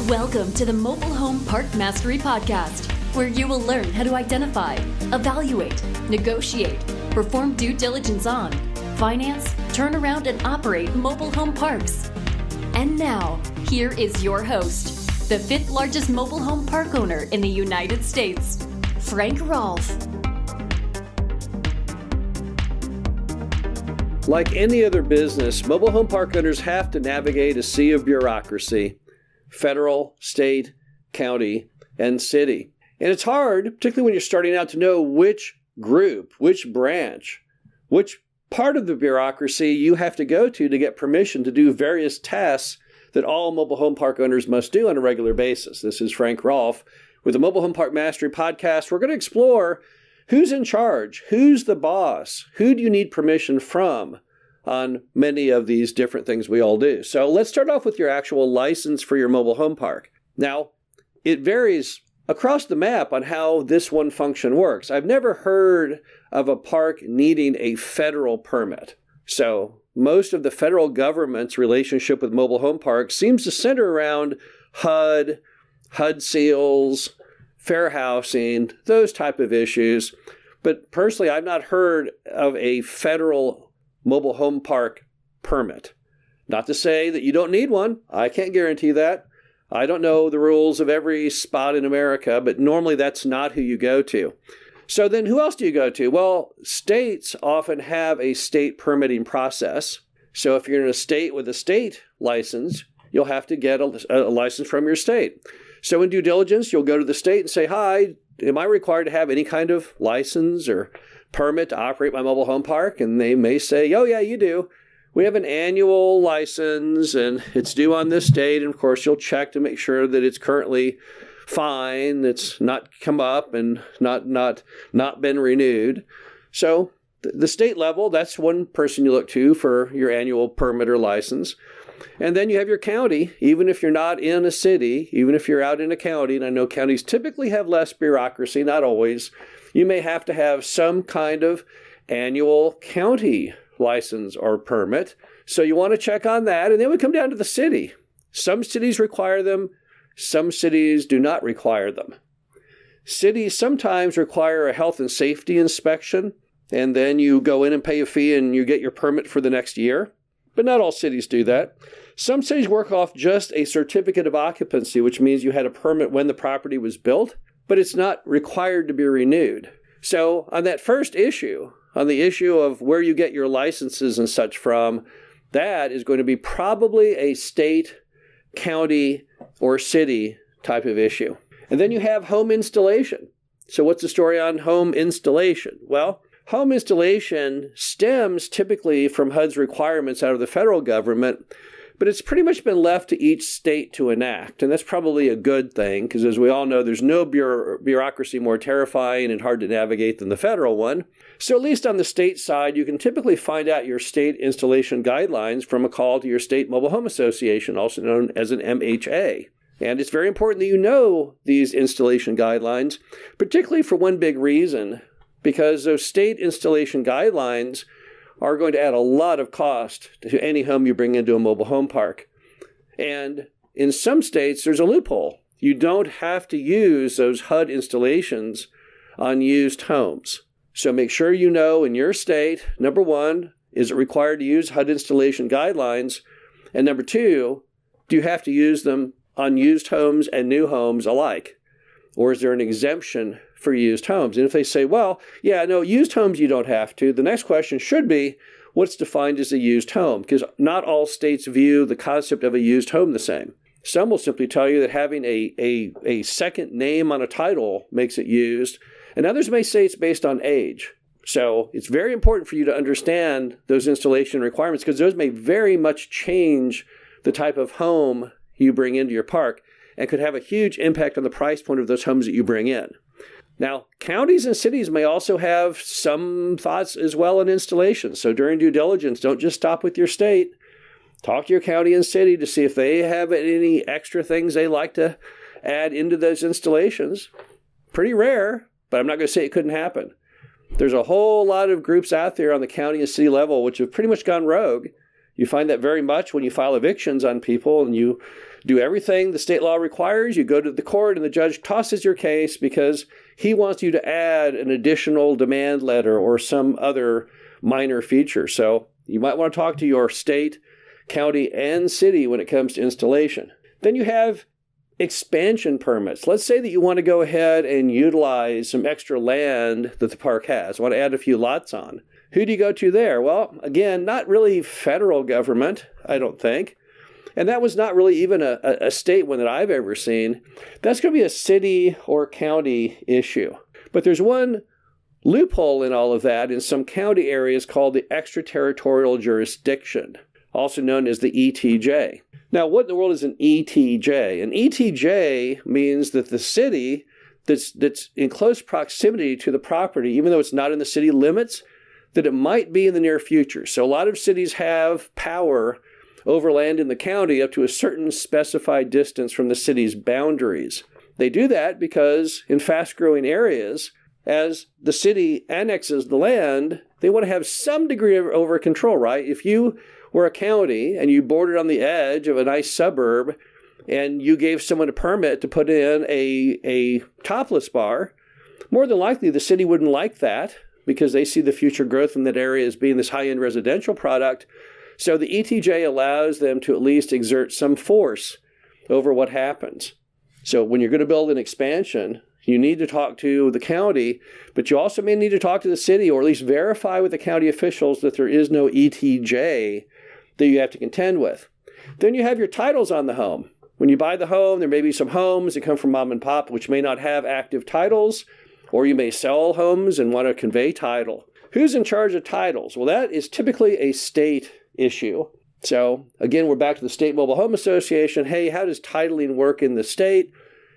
Welcome to the Mobile Home Park Mastery Podcast, where you will learn how to identify, evaluate, negotiate, perform due diligence on, finance, turn around, and operate mobile home parks. And now, here is your host, the fifth largest mobile home park owner in the United States, Frank Rolfe. Like any other business, mobile home park owners have to navigate a sea of bureaucracy: federal, state, county, and city. And it's hard, particularly when you're starting out, to know which group, which branch, which part of the bureaucracy you have to go to get permission to do various tasks that all mobile home park owners must do on a regular basis. This is Frank Rolfe with the Mobile Home Park Mastery Podcast. We're going to explore who's in charge, who's the boss, who do you need permission from on many of these different things we all do. So let's start off with your actual license for your mobile home park. Now, it varies across the map on how this one function works. I've never heard of a park needing a federal permit. So most of the federal government's relationship with mobile home parks seems to center around HUD seals, fair housing, those type of issues. But personally, I've not heard of a federal mobile home park permit. Not to say that you don't need one. I can't guarantee that. I don't know the rules of every spot in America, but normally that's not who you go to. So then who else do you go to? Well, states often have a state permitting process. So if you're in a state with a state license, you'll have to get a license from your state. So in due diligence, you'll go to the state and say, "Hi, am I required to have any kind of license or permit to operate my mobile home park?" And they may say, "Oh yeah, you do. We have an annual license and it's due on this date." And of course, you'll check to make sure that it's currently fine, it's not come up and not been renewed. So the state level, that's one person you look to for your annual permit or license. And then you have your county. Even if you're not in a city, even if you're out in a county, and I know counties typically have less bureaucracy, not always, you may have to have some kind of annual county license or permit. So you want to check on that. And then we come down to the city. Some cities require them. Some cities do not require them. Cities sometimes require a health and safety inspection, and then you go in and pay a fee and you get your permit for the next year. But not all cities do that. Some cities work off just a certificate of occupancy, which means you had a permit when the property was built, but it's not required to be renewed. So on that first issue, on the issue of where you get your licenses and such from, that is going to be probably a state, county, or city type of issue. And then you have home installation. So what's the story on home installation? Well, home installation stems typically from HUD's requirements out of the federal government, but it's pretty much been left to each state to enact. And that's probably a good thing, because as we all know, there's no bureaucracy more terrifying and hard to navigate than the federal one. So at least on the state side, you can typically find out your state installation guidelines from a call to your state mobile home association, also known as an MHA. And it's very important that you know these installation guidelines, particularly for one big reason, because those state installation guidelines are going to add a lot of cost to any home you bring into a mobile home park. And in some states, there's a loophole. You don't have to use those HUD installations on used homes. So make sure you know in your state, number one, is it required to use HUD installation guidelines? And number two, do you have to use them on used homes and new homes alike? Or is there an exemption for used homes? And if they say, well, yeah, no, used homes you don't have to, the next question should be, what's defined as a used home? Because not all states view the concept of a used home the same. Some will simply tell you that having a second name on a title makes it used, and others may say it's based on age. So it's very important for you to understand those installation requirements, because those may very much change the type of home you bring into your park and could have a huge impact on the price point of those homes that you bring in. Now, counties and cities may also have some thoughts as well on installation. So during due diligence, don't just stop with your state. Talk to your county and city to see if they have any extra things they like to add into those installations. Pretty rare, but I'm not going to say it couldn't happen. There's a whole lot of groups out there on the county and city level which have pretty much gone rogue You find that very much when you file evictions on people and you do everything the state law requires. You go to the court and the judge tosses your case because he wants you to add an additional demand letter or some other minor feature. So you might want to talk to your state, county, and city when it comes to installation. Then you have expansion permits. Let's say that you want to go ahead and utilize some extra land that the park has, want to add a few lots on. Who do you go to there? Well, again, not really federal government, I don't think. And that was not really even a state one that I've ever seen. That's going to be a city or county issue. But there's one loophole in all of that in some county areas called the extraterritorial jurisdiction, also known as the ETJ. Now, what in the world is an ETJ? An ETJ means that the city that's in close proximity to the property, even though it's not in the city limits, that it might be in the near future. So a lot of cities have power over land in the county up to a certain specified distance from the city's boundaries. They do that because in fast-growing areas, as the city annexes the land, they want to have some degree of over control, right? If you were a county and you bordered on the edge of a nice suburb and you gave someone a permit to put in a topless bar, more than likely the city wouldn't like that because they see the future growth in that area as being this high-end residential product. So the ETJ allows them to at least exert some force over what happens. So when you're going to build an expansion, you need to talk to the county, but you also may need to talk to the city or at least verify with the county officials that there is no ETJ that you have to contend with. Then you have your titles on the home. When you buy the home, there may be some homes that come from mom and pop which may not have active titles, or you may sell homes and want to convey title. Who's in charge of titles? Well, that is typically a state issue. So again, we're back to the State Mobile Home Association. Hey, how does titling work in the state?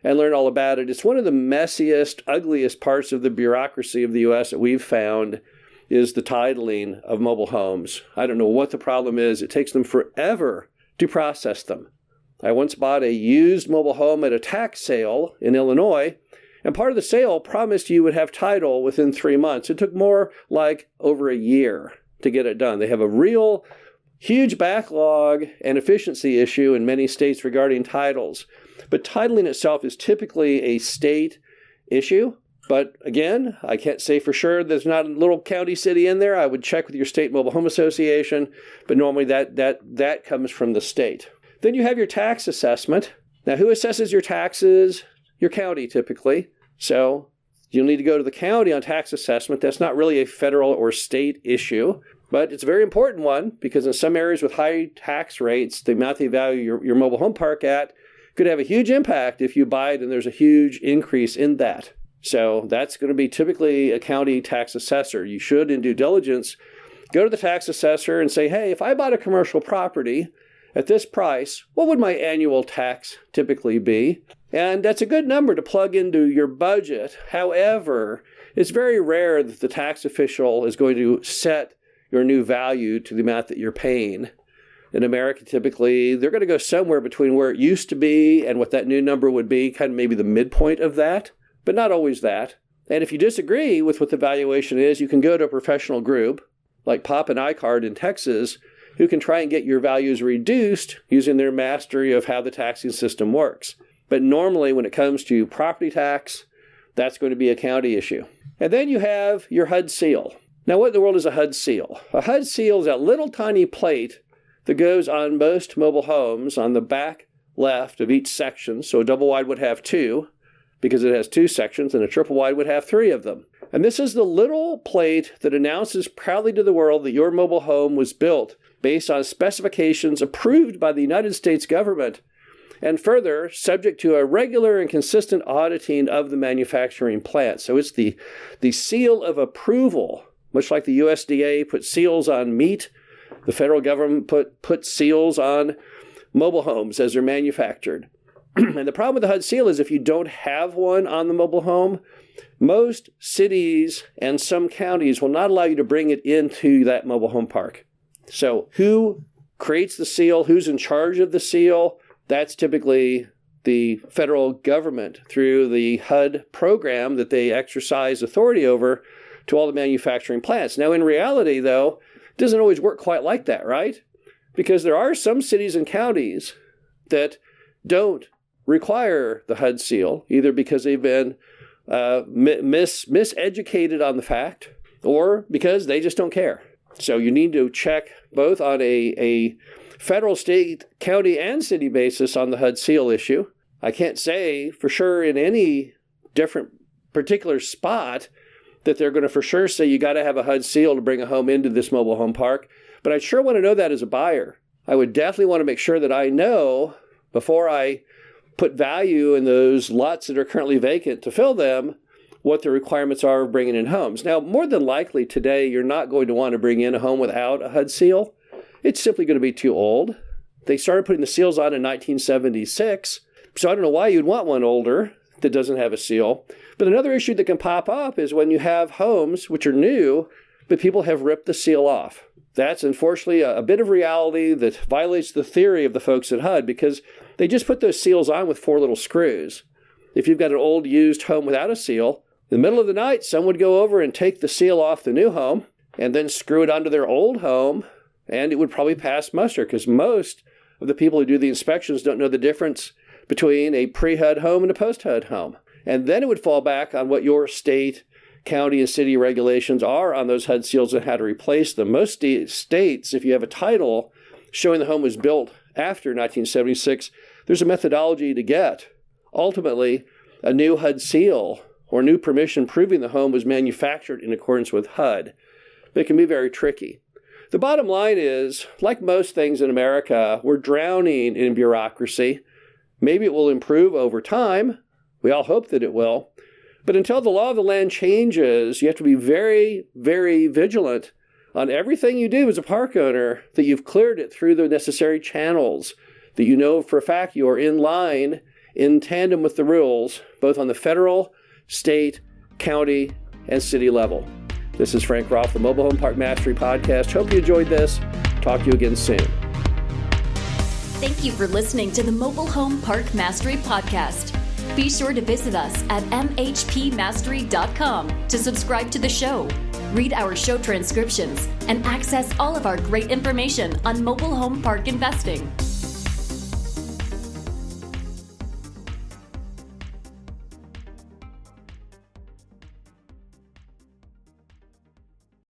And learn all about it. It's one of the messiest, ugliest parts of the bureaucracy of the U.S. that we've found is the titling of mobile homes. I don't know what the problem is. It takes them forever to process them. I once bought a used mobile home at a tax sale in Illinois, and part of the sale promised you would have title within 3 months. It took more like over a year to get it done. They have a real huge backlog and efficiency issue in many states regarding titles. But titling itself is typically a state issue. But again, I can't say for sure there's not a little county city in there. I would check with your state mobile home association, but normally that comes from the state. Then you have your tax assessment. Now, who assesses your taxes? Your county, typically. So you'll need to go to the county on tax assessment. That's not really a federal or state issue, but it's a very important one because in some areas with high tax rates, the amount they value your mobile home park at could have a huge impact if you buy it and there's a huge increase in that. So that's going to be typically a county tax assessor. You should, in due diligence, go to the tax assessor and say, hey, if I bought a commercial property at this price, what would my annual tax typically be? And that's a good number to plug into your budget. However, it's very rare that the tax official is going to set your new value to the amount that you're paying. In America, typically, they're going to go somewhere between where it used to be and what that new number would be, kind of maybe the midpoint of that, but not always that. And if you disagree with what the valuation is, you can go to a professional group like Pop and iCard in Texas, who can try and get your values reduced using their mastery of how the taxing system works. But normally, when it comes to property tax, that's going to be a county issue. And then you have your HUD seal. Now, what in the world is a HUD seal? A HUD seal is that little tiny plate that goes on most mobile homes on the back left of each section. So a double wide would have 2 because it has 2 sections, and a triple wide would have 3 of them. And this is the little plate that announces proudly to the world that your mobile home was built based on specifications approved by the United States government, and further, subject to a regular and consistent auditing of the manufacturing plant. So it's the seal of approval, much like the USDA put seals on meat. The federal government put seals on mobile homes as they're manufactured. And the problem with the HUD seal is if you don't have one on the mobile home, most cities and some counties will not allow you to bring it into that mobile home park. So who creates the seal? Who's in charge of the seal? That's typically the federal government through the HUD program that they exercise authority over to all the manufacturing plants. Now, in reality, though, it doesn't always work quite like that, right? because there are some cities and counties that don't require the HUD seal, either because they've been miseducated on the fact or because they just don't care. So you need to check both on a federal, state, county, and city basis on the HUD seal issue. I can't say for sure in any different particular spot that they're going to for sure say you got to have a HUD seal to bring a home into this mobile home park, but I sure want to know that as a buyer. I would definitely want to make sure that I know before I put value in those lots that are currently vacant to fill them, what the requirements are of bringing in homes. Now, more than likely today, you're not going to want to bring in a home without a HUD seal. It's simply going to be too old. They started putting the seals on in 1976, so I don't know why you'd want one older that doesn't have a seal. But another issue that can pop up is when you have homes which are new, but people have ripped the seal off. That's unfortunately a bit of reality that violates the theory of the folks at HUD because they just put those seals on with 4 little screws. If you've got an old used home without a seal, in the middle of the night, someone would go over and take the seal off the new home and then screw it onto their old home, and it would probably pass muster because most of the people who do the inspections don't know the difference between a pre-HUD home and a post-HUD home. And then it would fall back on what your state, county, and city regulations are on those HUD seals and how to replace them. Most states, if you have a title showing the home was built after 1976, there's a methodology to get, ultimately, a new HUD seal or new permission proving the home was manufactured in accordance with HUD. But it can be very tricky. The bottom line is, like most things in America, we're drowning in bureaucracy. Maybe it will improve over time. We all hope that it will. But until the law of the land changes, you have to be very, very vigilant on everything you do as a park owner, that you've cleared it through the necessary channels, that you know for a fact you are in line, in tandem with the rules, both on the federal, state, county, and city level. This is Frank Rolfe, the Mobile Home Park Mastery Podcast. Hope you enjoyed this. Talk to you again soon. Thank you for listening to the Mobile Home Park Mastery Podcast. Be sure to visit us at mhpmastery.com to subscribe to the show, read our show transcriptions, and access all of our great information on mobile home park investing.